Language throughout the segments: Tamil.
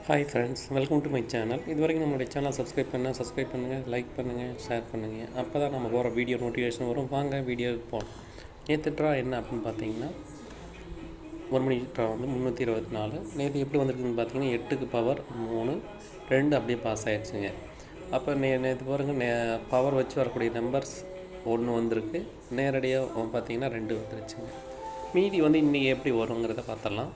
Hi friends, welcome to my channel. இது வரைக்கும் நம்மளுடைய சேனல் சப்ஸ்கிரைப் பண்ணுங்கள், லைக் பண்ணுங்கள், ஷேர் பண்ணுங்கள். அப்போ தான் நம்ம போகிற வீடியோ நோட்டிஃபிகேஷன் வரும். வாங்க வீடியோவுக்கு போகலாம். நேற்று ட்ரா என்ன அப்படின்னு பார்த்தீங்கன்னா, 1 மணி ட்ரா வந்து 324. நேற்று எப்படி வந்திருக்குன்னு பார்த்தீங்கன்னா 8க்கு பவர் 3, 2 அப்படியே பாஸ் ஆகிடுச்சுங்க. அப்போ நேற்று பாருங்கள், பவர் வச்சு வரக்கூடிய நம்பர்ஸ் 1 வந்திருக்கு. நேரடியாக பார்த்தீங்கன்னா 2 வந்துருச்சுங்க. மீதி வந்து இன்றைக்கி எப்படி வருங்கிறத பார்த்துடலாம்.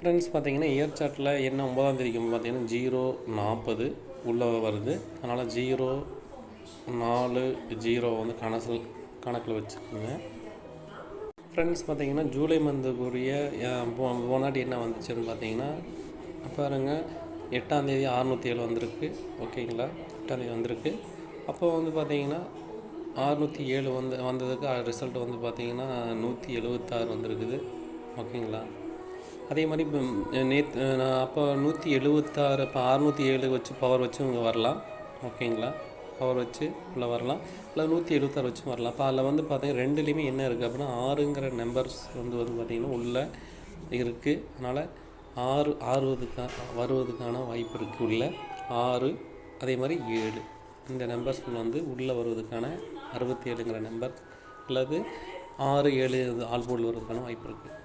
ஃப்ரெண்ட்ஸ், பார்த்தீங்கன்னா இயர் சார்ட்டில் என்ன 9ஆம் தேதிக்கு பார்த்தீங்கன்னா 040 உள்ளே வருது. அதனால் 040 வந்து கணக்கில் வச்சுக்கோங்க. ஃப்ரெண்ட்ஸ், பார்த்தீங்கன்னா ஜூலை மந்த்துக்குரிய போனாட்டி என்ன வந்துச்சுன்னு பார்த்தீங்கன்னா பாருங்கள், 8ஆம் தேதி 607 வந்திருக்கு. ஓகேங்களா, 8ஆம் தேதி வந்திருக்கு. அப்போ வந்து பார்த்தீங்கன்னா 607 வந்ததுக்கு ரிசல்ட் வந்து பார்த்தீங்கன்னா 176 வந்திருக்குது. ஓகேங்களா, அதே மாதிரி இப்போ நேற்று அப்போ 176, இப்போ 607 வச்சு பவர் வச்சு இங்கே வரலாம். ஓகேங்களா, பவர் வச்சு உள்ளே வரலாம், இல்லை 176 வச்சு வரலாம். அப்போ அதில் வந்து பார்த்தீங்கன்னா ரெண்டுலேயுமே என்ன இருக்குது அப்படின்னா 6ங்கிற நம்பர்ஸ் வந்து பார்த்திங்கன்னா உள்ளே இருக்குது. அதனால் 6 வருவதுக்கான வாய்ப்பு இருக்குது. உள்ள 6, அதே மாதிரி 7 இந்த நம்பர்ஸ் வந்து உள்ளே வருவதற்கான 67ங்கிற நம்பர் அல்லது 6, 7 ஆல் போர்டில் வருவதற்கான வாய்ப்பு இருக்குது.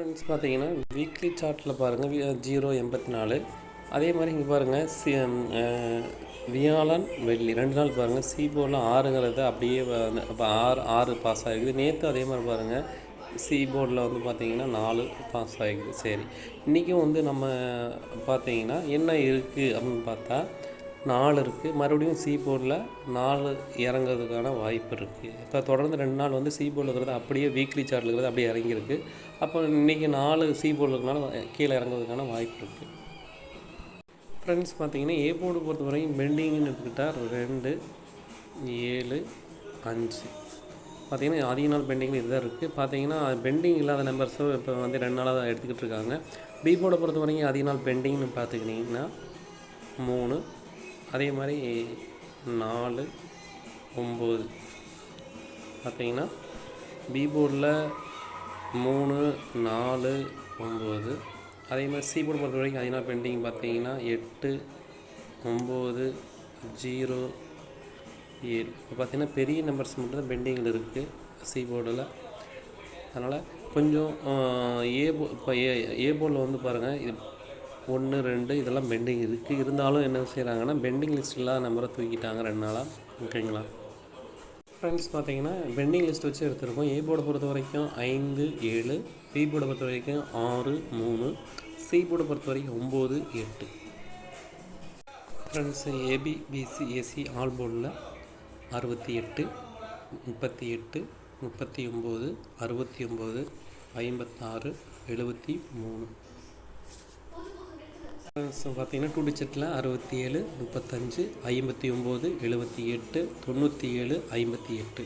ஃப்ரெண்ட்ஸ், பார்த்தீங்கன்னா வீக்லி சார்ட்டில் பாருங்கள் 084. அதே மாதிரி இங்கே பாருங்கள் வியாழன் வெள்ளி 2 நாள் பாருங்கள் சி போர்டில் 6ங்கிறது அப்படியே இப்போ 6 பாஸ் ஆகிருக்குது. நேற்று அதே மாதிரி பாருங்கள் சி போர்டில் வந்து பார்த்திங்கன்னா 4 பாஸ் ஆகிருக்குது. சரி, இன்றைக்கும் வந்து நம்ம பார்த்திங்கன்னா என்ன இருக்குது அப்படின்னு பார்த்தா 4 இருக்குது. மறுபடியும் சி போர்டில் 4 இறங்கிறதுக்கான வாய்ப்பு இருக்குது. இப்போ தொடர்ந்து 2 நாள் வந்து சி போர்டில் இருக்கிறது அப்படியே வீக்லி சார்ட்டில் இருக்கிறது அப்படியே இறங்கியிருக்கு. அப்போ இன்றைக்கி 4 சி போர்டில் இருக்கிறனால கீழே இறங்குறதுக்கான வாய்ப்பு இருக்குது. ஃப்ரெண்ட்ஸ், பார்த்தீங்கன்னா ஏ போர்டு பொறுத்த வரைக்கும் பெண்டிங்னு எடுத்துக்கிட்டால் 2, 7, 5 பார்த்திங்கன்னா அதிக நாள் பெண்டிங்கில் இதுதான் இருக்குது. பார்த்தீங்கன்னா பெண்டிங் இல்லாத நம்பர்ஸும் இப்போ வந்து 2 நாளாக தான் எடுத்துக்கிட்டு இருக்காங்க. பி போர்டை பொறுத்த வரைக்கும் அதிக நாள் பெண்டிங்னு பார்த்துக்கிட்டிங்கன்னா 3, அதே மாதிரி 4, 9 பார்த்திங்கன்னா பி போர்டில் 3, 4, 9. அதே மாதிரி சி போர்டு பொறுத்த வரைக்கும் அதிகமாக பெண்டிங் பார்த்தீங்கன்னா 8, 9, 0, 7. இப்போ பார்த்திங்கன்னா பெரிய நம்பர்ஸ் மட்டும் தான் பெண்டிங்கில் இருக்குது சி போர்டில். அதனால் கொஞ்சம் இப்போ ஏ போர்டில் வந்து பாருங்கள், இது 1, 2 இதெல்லாம் பெண்டிங் இருக்குது. இருந்தாலும் என்ன செய்கிறாங்கன்னா பெண்டிங் லிஸ்ட் இல்லாத நம்பரை தூக்கிட்டாங்க 2 நாளாக. ஓகேங்களா ஃப்ரெண்ட்ஸ், பார்த்தீங்கன்னா பெண்டிங் லிஸ்ட் வச்சு எடுத்துருக்கோம். ஏ போர்டை பொறுத்த வரைக்கும் 5, 7, பி போர்டை பொறுத்த வரைக்கும் 6, 3, சி போர்டை பொறுத்த வரைக்கும் 9, 8. Friends, AP, PC, AC all போர்டில் 68, 38, 39, 69, 56, 73. ஃப்ரெண்ட்ஸ், பார்த்தீங்கன்னா 2 டிஜிட்டில் 67, 35, 59, 78, 97, 58.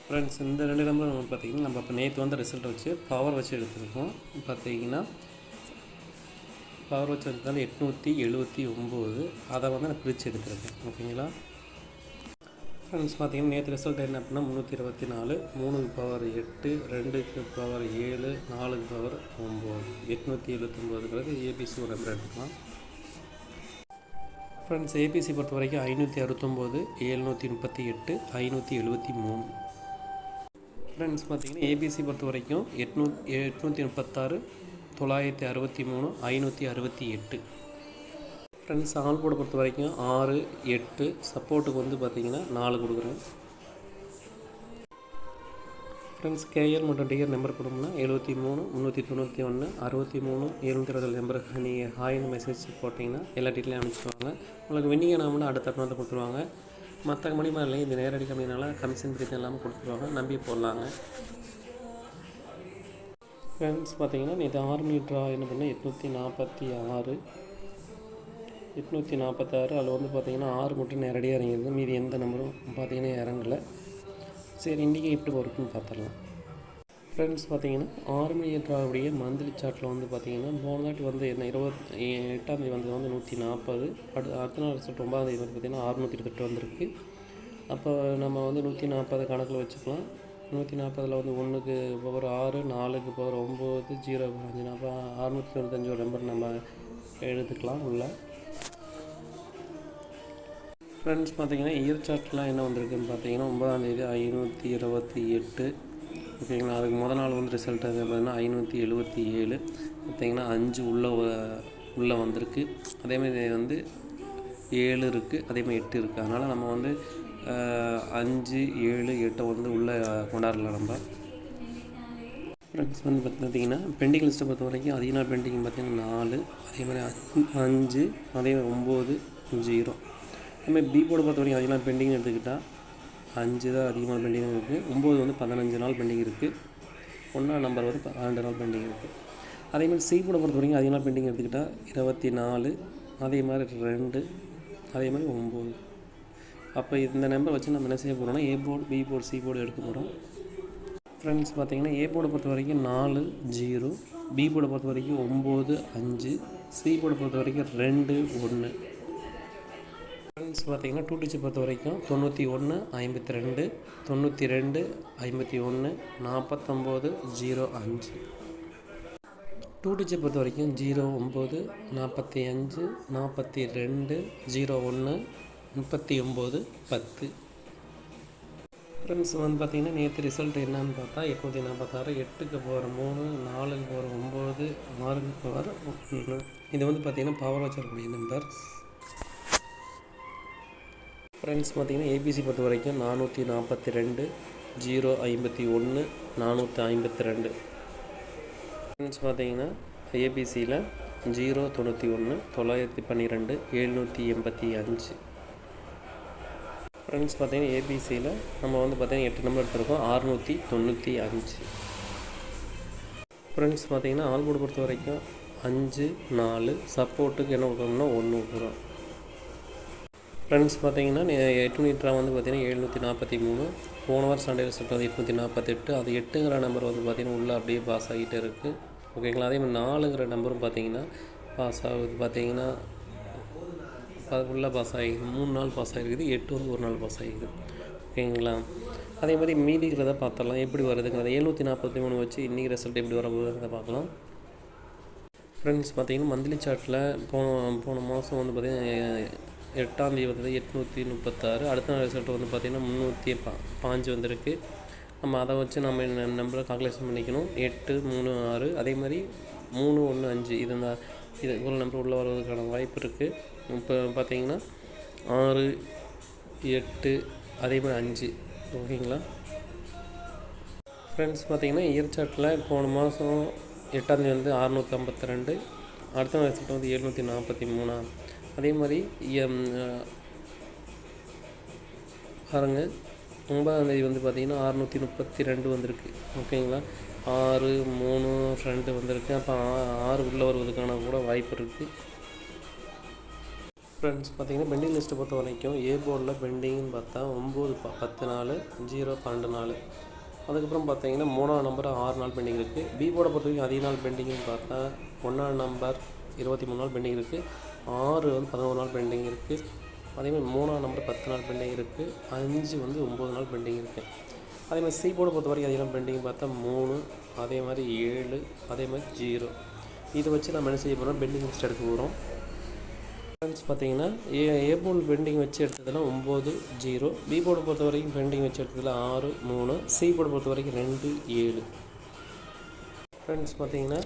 ஃப்ரெண்ட்ஸ், இந்த 2 நம்பர் நம்ம பார்த்திங்கன்னா நம்ம இப்போ நேற்று வந்து ரிசல்ட் வச்சு பவர் வச்சு எடுத்துருக்கோம். பார்த்திங்கன்னா பவர் வச்சு எடுத்தாலும் 879, அதை வந்து நான் பிரித்து எடுத்துருக்கேன். ஓகேங்களா ஃப்ரெண்ட்ஸ், பார்த்திங்கன்னா நேற்று ரிசல்ட் என்ன அப்படின்னா 324, 3க்கு பவர் 8, 2க்கு பவர் 7, 4க்கு பவர் 9, 879ங்கிறது ஏபிசி ஒரு நம்பர் எடுத்துக்கலாம். ஃப்ரெண்ட்ஸ், ஏபிசி பொறுத்த வரைக்கும் 569, 738, 573. ஃப்ரெண்ட்ஸ், பார்த்திங்கன்னா ஏபிசி பொறுத்த வரைக்கும் 836, 963, 568. ஃப்ரெண்ட்ஸ், ஆல் போர்டை பொறுத்த வரைக்கும் 6, 8 சப்போர்ட்டுக்கு வந்து பார்த்திங்கன்னா 4 கொடுக்குறேன். ஃப்ரெண்ட்ஸ், கேஎல் மற்றும் டிஆர் நம்பர் கொடுங்கன்னா 73, 391, 63, 720 நம்பருக்கு நீங்கள் ஹாய்னு மெசேஜ் போட்டிங்கன்னா எல்லா டீட்டெயிலும் அனுப்பிச்சிடுவாங்க. உங்களுக்கு வின்னிங் அமௌண்ட் அடுத்த வந்து கொடுத்துருவாங்க. மற்ற மணிமா இல்லை, இந்த நேரடி கம்மினால கமிஷன் பிரச்சனை இல்லாமல் கொடுத்துருவாங்க. நம்பி போடலாங்க. ஃப்ரெண்ட்ஸ், பார்த்திங்கன்னா நேற்று 6 மணி ட்ரா என்ன பண்ணால் 846 அதில் வந்து பார்த்திங்கன்னா 6 மட்டும் நேரடியாக இறங்கிடுது. மீதி எந்த நம்பரும் பார்த்திங்கன்னா இறங்கலை. சரி, இன்றைக்கி எப்படி வருதுன்னு பார்த்துடலாம். ஃப்ரெண்ட்ஸ், பார்த்திங்கன்னா 6 மணி ட்ராவுடைய மந்த்லி சார்ட்டில் வந்து பார்த்திங்கன்னா போனதாட்டி வந்து என்ன 28ஆம் தேதி வந்தது வந்து 140. அடுத்த நாள் ரிசல்ட் 9ஆம் தேதி வந்து பார்த்திங்கன்னா 628 வந்திருக்கு. அப்போ நம்ம வந்து 140 கணக்கில் வச்சுக்கலாம். 140 வந்து 1க்கு பவர் 6, 4க்கு பவர் 9, 0 5. அப்போ 695 ஒரு நம்பர் நம்ம எடுத்துக்கலாம் உள்ள. ஃப்ரெண்ட்ஸ் பார்த்தீங்கன்னா இயர் சார்ட்லாம் என்ன வந்திருக்குன்னு பார்த்தீங்கன்னா 9ஆம் தேதி 528. ஓகேங்களா. அதுக்கு முதல் நாள் வந்து ரிசல்ட் பார்த்தீங்கன்னா 577. பார்த்தீங்கன்னா 5 உள்ளே வந்திருக்கு. அதேமாதிரி வந்து 7 இருக்குது, அதேமாதிரி 8 இருக்குது. அதனால் நம்ம வந்து 5, 7, 8 வந்து உள்ளே கொண்டாடலாம் நம்ம. ஃப்ரெண்ட்ஸ் வந்து பார்த்தீங்கன்னா பெண்டிங் லிஸ்ட்டை பொறுத்த வரைக்கும் அதிக நாள் பெண்டிங் பார்த்தீங்கன்னா 4, அதேமாதிரி 5, அதேமாதிரி 9, 0. அதேமாதிரி பி போர்டை பொறுத்த வரைக்கும் அதிக நாள் பெண்டிங் எடுத்துக்கிட்டால் 5 தான் அதிகமான பெண்டிங் இருக்குது. 9 வந்து 15 நாள் பெண்டிங் இருக்குது. 1ஆம் நம்பர் வந்து 12 நாள் பெண்டிங் இருக்குது. அதேமாதிரி சி போர்டை பொறுத்த வரைக்கும் அதிக நாள் பெண்டிங் எடுத்துக்கிட்டால் 24, அதே மாதிரி 2, அதே மாதிரி 9. அப்போ இந்த நம்பர் வச்சு நம்ம என்ன செய்ய போகிறோம்னா A board, B board, C board எடுக்க போகிறோம். ஃப்ரெண்ட்ஸ் பார்த்தீங்கன்னா ஏ போர்டை பொறுத்த வரைக்கும் 4, 0, பி போர்டை பொறுத்த வரைக்கும் 9, 5, சி போர்டை பொறுத்த வரைக்கும் 2, 1. ஃப்ரெண்ட்ஸ் பார்த்தீங்கன்னா 2 டிஜிட் பொறுத்த வரைக்கும் 91, 52, 92, 51, 49, 05. 2 டிஜிட் பொறுத்த வரைக்கும் 09, 45, 42, 01, 39, 10. ஃப்ரெண்ட்ஸ் வந்து பார்த்திங்கன்னா நேற்று ரிசல்ட் என்னன்னு பார்த்தா 846, 8க்கு போகிற 3, 4க்கு போகிற 9, 6க்கு போகிற 1. இது வந்து பார்த்திங்கன்னா பவர் வச்சிருக்கக்கூடிய நம்பர். ஃப்ரெண்ட்ஸ் பார்த்திங்கன்னா ஏபிசி பொறுத்த வரைக்கும் 442, 051, 452. ஃப்ரெண்ட்ஸ் பார்த்திங்கன்னா ஏபிசியில் 091, 912, 785. ஃப்ரெண்ட்ஸ் பார்த்திங்கன்னா ஏபிசியில் நம்ம வந்து பார்த்திங்கன்னா 8 நம்பர் எடுத்துருக்கோம், 695. ஃப்ரெண்ட்ஸ் பார்த்திங்கன்னா ஆல் போர்டு பொறுத்த வரைக்கும் 5, 4, சப்போர்ட்டுக்கு என்ன கொடுக்கணும்னா 1 கொடுக்குறோம். ஃப்ரெண்ட்ஸ் பார்த்திங்கன்னா 8 மீட்டராக வந்து பார்த்திங்கன்னா 743. போன வாரம் சண்டே ரிசல்ட் வந்து 848. அது 8ங்கிற நம்பர் வந்து பார்த்திங்கன்னா உள்ளே அப்படியே பாஸ் ஆகிட்டே இருக்குது. ஓகேங்களா. அதே மாதிரி 4ங்கிற நம்பரும் பார்த்திங்கன்னா பாஸ் ஆகுது. பார்த்திங்கன்னா உள்ளே பாஸ் ஆகிடுது. 3 நாள் பாஸ் ஆகிருக்குது. 8 வந்து 1 நாள் பாஸ் ஆகிடுது. ஓகேங்களா. அதே மாதிரி மீதிக்கிறத பார்த்துடலாம் எப்படி வருதுங்கிறத. 743 வச்சு இன்றைக்கி ரிசல்ட் எப்படி வர போகுதுங்கிறத பார்க்கலாம். ஃப்ரெண்ட்ஸ் பார்த்திங்கன்னா மந்த்லி சார்ட்டில் போன மாதம் வந்து பார்த்திங்கன்னா 8ஆம் தேதி வந்து 836. அடுத்த நாள் ரிசல்ட் வந்து பார்த்திங்கன்னா 305 வந்திருக்கு. நம்ம அதை வச்சு நம்ம நம்பரை கால்குலேஷன் பண்ணிக்கணும். 8, 3, 6, அதே மாதிரி 3, 1, 5 இது இவ்வளோ நம்பர் உள்ளே வருவதற்கான வாய்ப்பு இருக்குது. இப்போ பார்த்திங்கன்னா 6, 8, அதே மாதிரி 5. ஓகேங்களா. ஃப்ரெண்ட்ஸ் பார்த்திங்கன்னா இயர் சார்ட்டில் போன மாதம் 8ஆம் தேதி வந்து 652, அடுத்த நாள் ரிசல்ட் வந்து 743. அதே மாதிரி பாருங்கள் 9ஆம் தேதி வந்து பார்த்திங்கன்னா 632 வந்திருக்கு. ஓகேங்களா. 6, 3, 2 வந்திருக்கு. அப்போ 6 உள்ளே வருவதற்கான கூட வாய்ப்பு இருக்குது. ஃப்ரெண்ட்ஸ் பார்த்திங்கன்னா பெண்டிங் லிஸ்ட்டை பொறுத்த வரைக்கும் ஏ போர்டில் பெண்டிங்னு பார்த்தா 9, 10 நாள், 0, 12 நாள். அதுக்கப்புறம் பார்த்திங்கன்னா 3ஆம் நம்பர் 6 நாள் பெண்டிங் இருக்குது. பி போர்டை பொறுத்த வரைக்கும் அதிக நாள் பெண்டிங்னு பார்த்தா 1ஆம் நம்பர் 23 நாள் பெண்டிங் இருக்குது. 6 வந்து 11 நாள் பெண்டிங் இருக்குது. அதேமாதிரி 3ஆம் நம்பர் 10 நாள் பெண்டிங் இருக்குது. 5 வந்து 9 நாள் பெண்டிங் இருக்குது. அதேமாதிரி சி போர்டை பொறுத்த வரைக்கும் அதிகம் பெண்டிங் பார்த்தா 3, அதே மாதிரி 7, அதே மாதிரி 0. இதை வச்சு நம்ம என்ன செய்ய போகிறோம், பெண்டிங் லிஸ்ட் எடுக்க போகிறோம். ஃப்ரெண்ட்ஸ் பார்த்திங்கன்னா ஏ போர்டு பெண்டிங் வச்சு எடுத்ததில் 9, 0. பி போர்டை பொறுத்த வரைக்கும் பெண்டிங் வச்சு எடுத்ததில் 6, 3. சி போர்டை பொறுத்த வரைக்கும் 2, 7. ஃப்ரெண்ட்ஸ் பார்த்திங்கன்னா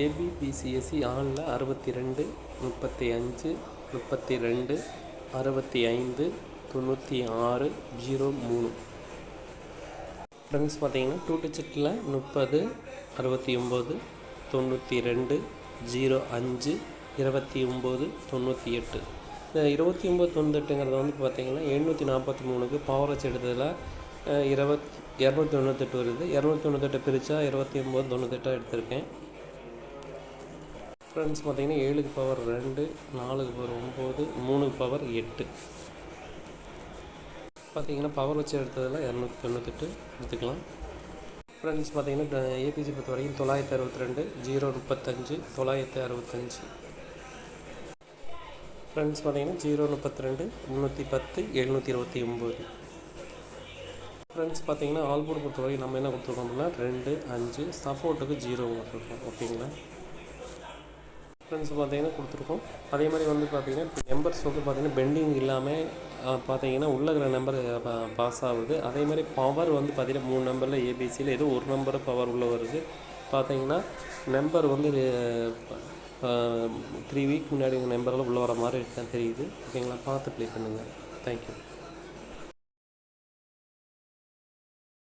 ஏபிபிசிஎஸ்சி ஆனில் 62, 35, 32, 65, 96, 03. ஃப்ரெண்ட்ஸ் பார்த்திங்கன்னா 2 டிஜிட்டில் 30, 69, 92, 05, 29, 98. இந்த 29, 98ங்கிறது வந்து பார்த்திங்கன்னா 743க்கு பவர் வச்சு எடுத்ததில் 298 வருது. 298 பிரித்தா 29, 98 எடுத்திருக்கேன். ஃப்ரெண்ட்ஸ் பார்த்திங்கன்னா 7க்கு பவர் 2, 4க்கு பவர் 9, 3க்கு பவர் 8. பார்த்திங்கன்னா பவர் வச்சு எடுத்ததில் 298 எடுத்துக்கலாம். ஃப்ரெண்ட்ஸ் பார்த்திங்கன்னா ஏபிசி பொறுத்த வரைக்கும் 962, 035, 965. ஃப்ரெண்ட்ஸ் பார்த்திங்கன்னா 032, 310, 729. ஃப்ரெண்ட்ஸ் பார்த்தீங்கன்னா ஆல் போர்டு பொறுத்தவரைக்கும் நம்ம என்ன கொடுத்துருக்கோம் அப்படின்னா 2 5 சப்போர்ட்டுக்கு 0 கொடுத்துருக்கோம். ஓகேங்களா ஃப்ரெண்ட்ஸ் பார்த்தீங்கன்னா கொடுத்துருக்கோம். அதே மாதிரி வந்து பார்த்தீங்கன்னா இப்போ நம்பர்ஸ் வந்து பார்த்தீங்கன்னா பெண்டிங் இல்லாமல் பார்த்தீங்கன்னா உள்ள இருக்கிற நம்பர் பாஸ் ஆகுது. அதே மாதிரி பவர் வந்து பார்த்தீங்கன்னா 3 நம்பரில் ஏபிசியில் ஏதோ ஒரு நம்பர் பவர் உள்ள வருது. பார்த்தீங்கன்னா நம்பர் வந்து 3 வீக் முன்னாடி நம்பரில் உள்ள வர மாதிரி தெரியுது. ஓகேங்களா பார்த்து ப்ளே பண்ணுங்கள். தேங்க்யூ.